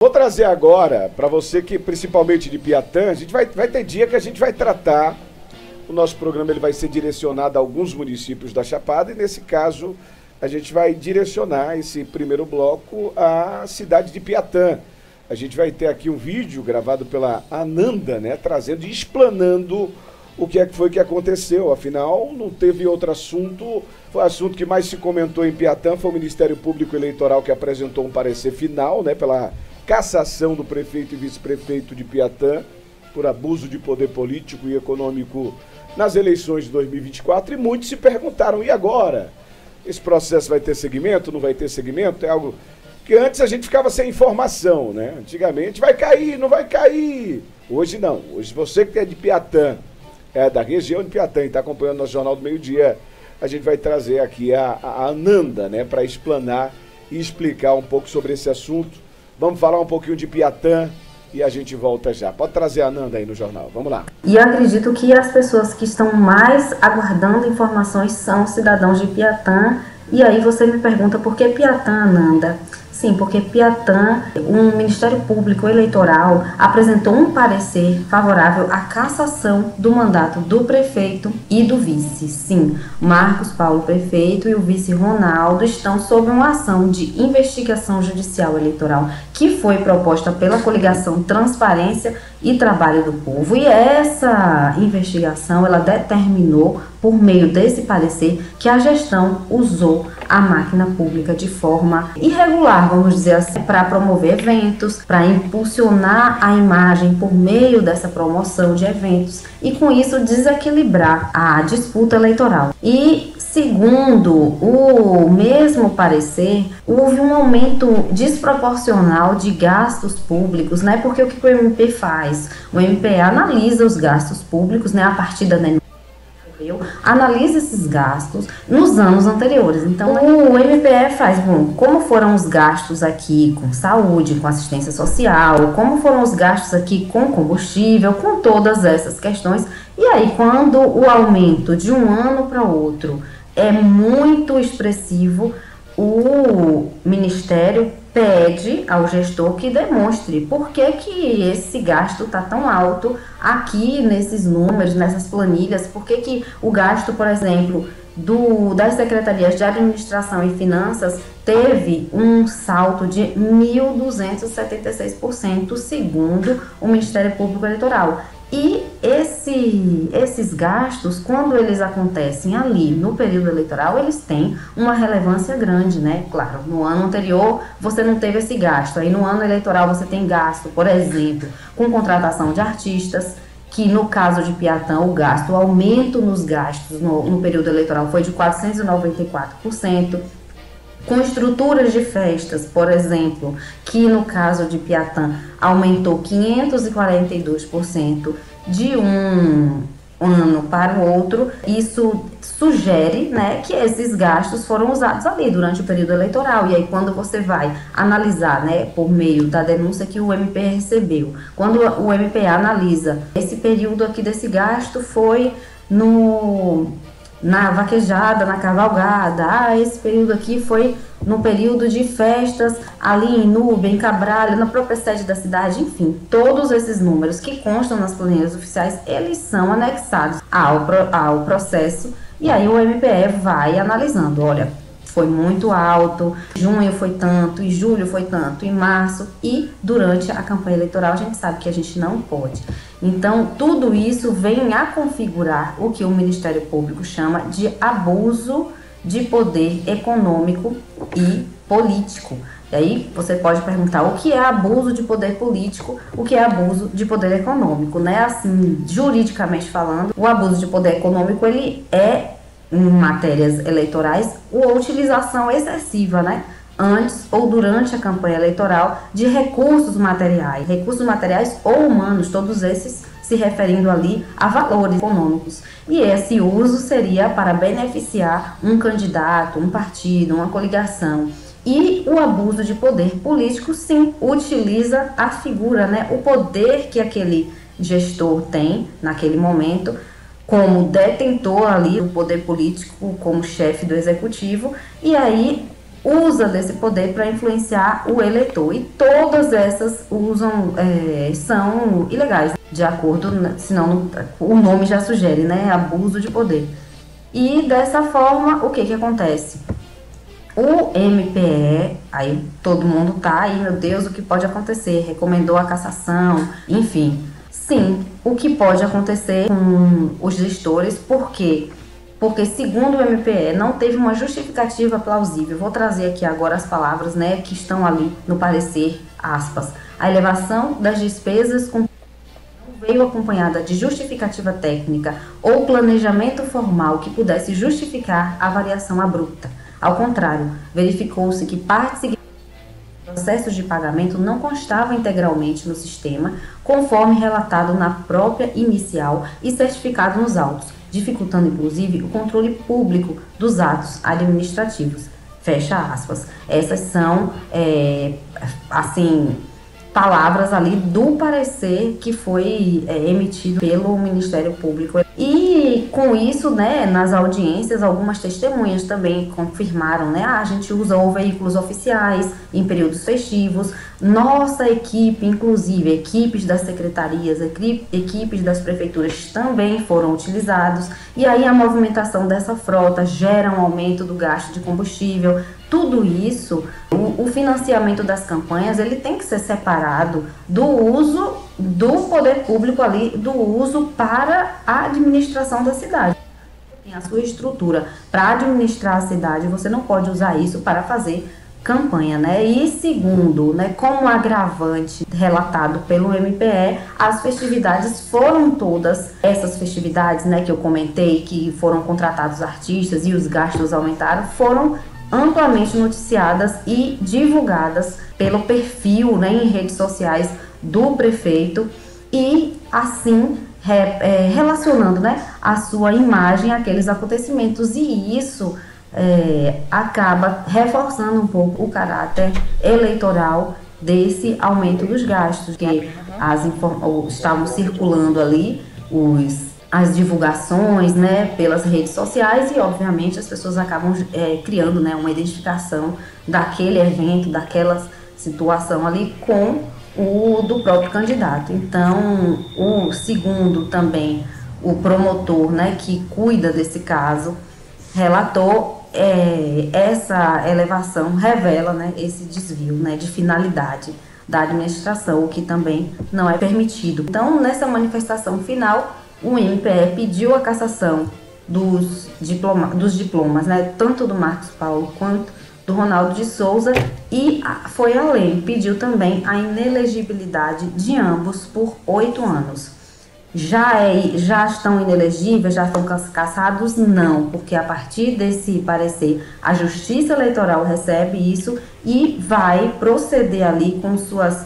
Vou trazer agora para você que, principalmente de Piatã, a gente vai ter dia que a gente vai tratar, o nosso programa ele vai ser direcionado a alguns municípios da Chapada e nesse caso a gente vai direcionar esse primeiro bloco à cidade de Piatã. A gente vai ter aqui um vídeo gravado pela Ananda, né, trazendo e explanando o que foi que aconteceu. Afinal, não teve outro assunto. Foi o assunto que mais se comentou em Piatã, foi o Ministério Público Eleitoral que apresentou um parecer final, né, pela cassação do prefeito e vice-prefeito de Piatã por abuso de poder político e econômico nas eleições de 2024 e muitos se perguntaram, e agora? Esse processo vai ter seguimento, não vai ter seguimento? É algo que antes a gente ficava sem informação, né? Antigamente vai cair, não vai cair. Hoje não, hoje você que é de Piatã, é da região de Piatã e está acompanhando o Jornal do Meio-Dia, a gente vai trazer aqui a Ananda, né, para explanar e explicar um pouco sobre esse assunto. Vamos falar um pouquinho de Piatã e a gente volta já. Pode trazer a Ananda aí no jornal, vamos lá. E eu acredito que as pessoas que estão mais aguardando informações são cidadãos de Piatã. E aí você me pergunta por que Piatã, Ananda? Sim, porque Piatã, um Ministério Público Eleitoral apresentou um parecer favorável à cassação do mandato do prefeito e do vice. Sim, Marcos Paulo, prefeito, e o vice Ronaldo estão sob uma ação de investigação judicial eleitoral que foi proposta pela coligação Transparência e Trabalho do Povo. E essa investigação, ela determinou, por meio desse parecer, que a gestão usou a máquina pública de forma irregular, vamos dizer assim, para promover eventos, para impulsionar a imagem por meio dessa promoção de eventos e com isso desequilibrar a disputa eleitoral. E segundo o mesmo parecer, houve um aumento desproporcional de gastos públicos, né? Porque o que o MP faz? O MP analisa os gastos públicos, né, a partir da analisa esses gastos nos anos anteriores. Então, o MPE faz, bom, como foram os gastos aqui com saúde, com assistência social, como foram os gastos aqui com combustível, com todas essas questões. E aí, quando o aumento de um ano para outro é muito expressivo, o Ministério pede ao gestor que demonstre por que esse gasto está tão alto aqui nesses números, nessas planilhas, por que o gasto, por exemplo, das secretarias de administração e finanças teve um salto de 1.276%, segundo o Ministério Público Eleitoral. E esses gastos, quando eles acontecem ali no período eleitoral, eles têm uma relevância grande, né? Claro, no ano anterior você não teve esse gasto, aí no ano eleitoral você tem gasto, por exemplo, com contratação de artistas, que no caso de Piatã o aumento nos gastos no período eleitoral foi de 494%. Com estruturas de festas, por exemplo, que no caso de Piatã aumentou 542% de um ano para o outro. Isso sugere, né, que esses gastos foram usados ali durante o período eleitoral. E aí quando você vai analisar, né, por meio da denúncia que o MP recebeu, quando o MP analisa esse período aqui desse gasto foi na vaquejada, na cavalgada, esse período aqui foi no período de festas ali em Nube, em Cabralha, na própria sede da cidade, enfim, todos esses números que constam nas planilhas oficiais, eles são anexados ao processo, e aí o MPE vai analisando, olha, foi muito alto, junho foi tanto, em julho foi tanto, em março, e durante a campanha eleitoral a gente sabe que a gente não pode. Então, tudo isso vem a configurar o que o Ministério Público chama de abuso de poder econômico e político. E aí você pode perguntar o que é abuso de poder político, o que é abuso de poder econômico, né? Assim, juridicamente falando, o abuso de poder econômico, ele é, em matérias eleitorais, a utilização excessiva, né, antes ou durante a campanha eleitoral, de recursos materiais ou humanos, todos esses se referindo ali a valores econômicos. E esse uso seria para beneficiar um candidato, um partido, uma coligação. E o abuso de poder político, sim, utiliza a figura, né, o poder que aquele gestor tem naquele momento, como detentor ali do poder político, como chefe do executivo, e aí usa desse poder para influenciar o eleitor. E todas essas são ilegais, de acordo, senão o nome já sugere, né? Abuso de poder. E dessa forma, o que acontece? O MPE, aí todo mundo tá aí, meu Deus, o que pode acontecer? Recomendou a cassação, enfim. Sim, o que pode acontecer com os gestores, por quê? Porque, segundo o MPE, não teve uma justificativa plausível. Vou trazer aqui agora as palavras, né, que estão ali no parecer, aspas. A elevação das despesas não veio acompanhada de justificativa técnica ou planejamento formal que pudesse justificar a variação abrupta. Ao contrário, verificou-se que parte significativa dos processos de pagamento não constava integralmente no sistema, conforme relatado na própria inicial e certificado nos autos, dificultando inclusive o controle público dos atos administrativos. Fecha aspas. Essas são, palavras ali do parecer que foi emitido pelo Ministério Público. E com isso, né, nas audiências, algumas testemunhas também confirmaram, né, a gente usou veículos oficiais em períodos festivos, nossa equipe, inclusive equipes das secretarias, equipes das prefeituras também foram utilizados, e aí a movimentação dessa frota gera um aumento do gasto de combustível. Tudo isso, o financiamento das campanhas, ele tem que ser separado do uso do poder público ali, do uso para a administração da cidade. Tem a sua estrutura para administrar a cidade, você não pode usar isso para fazer campanha, né? E segundo, né, como agravante relatado pelo MPE, as festividades foram todas, essas festividades, né, que eu comentei, que foram contratados artistas e os gastos aumentaram, foram amplamente noticiadas e divulgadas pelo perfil, né, em redes sociais do prefeito, e assim relacionando, né, a sua imagem àqueles acontecimentos, e isso acaba reforçando um pouco o caráter eleitoral desse aumento dos gastos, que estavam circulando ali as divulgações, né, pelas redes sociais, e obviamente as pessoas acabam criando, né, uma identificação daquele evento, daquela situação ali com o do próprio candidato. Então, o segundo também, o promotor, né, que cuida desse caso, relatou essa elevação revela, né, esse desvio, né, de finalidade da administração, o que também não é permitido. Então, nessa manifestação final, o MPE pediu a cassação dos diplomas, né, tanto do Marcos Paulo quanto do Ronaldo de Souza, e foi além, pediu também a inelegibilidade de ambos por 8 anos. Já estão inelegíveis, já estão cassados? Não, porque a partir desse parecer, a Justiça Eleitoral recebe isso e vai proceder ali com suas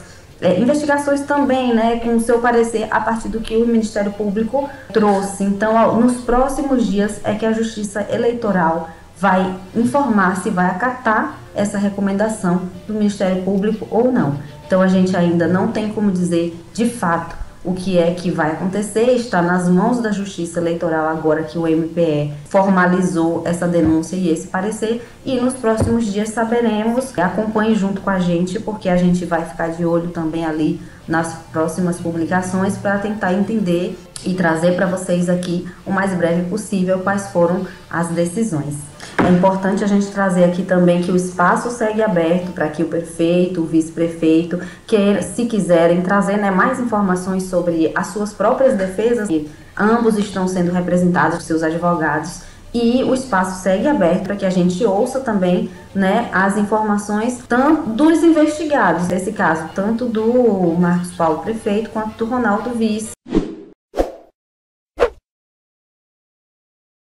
investigações também, né, com o seu parecer a partir do que o Ministério Público trouxe. Então, nos próximos dias é que a Justiça Eleitoral vai informar se vai acatar essa recomendação do Ministério Público ou não. Então, a gente ainda não tem como dizer de fato o que é que vai acontecer. Está nas mãos da Justiça Eleitoral agora que o MPE formalizou essa denúncia e esse parecer, e nos próximos dias saberemos. Acompanhe junto com a gente, porque a gente vai ficar de olho também ali nas próximas publicações para tentar entender e trazer para vocês aqui o mais breve possível quais foram as decisões. É importante a gente trazer aqui também que o espaço segue aberto para que o prefeito, o vice-prefeito, que se quiserem trazer, né, mais informações sobre as suas próprias defesas, ambos estão sendo representados por seus advogados, e o espaço segue aberto para que a gente ouça também, né, as informações tanto dos investigados, nesse caso, tanto do Marcos Paulo prefeito quanto do Ronaldo vice.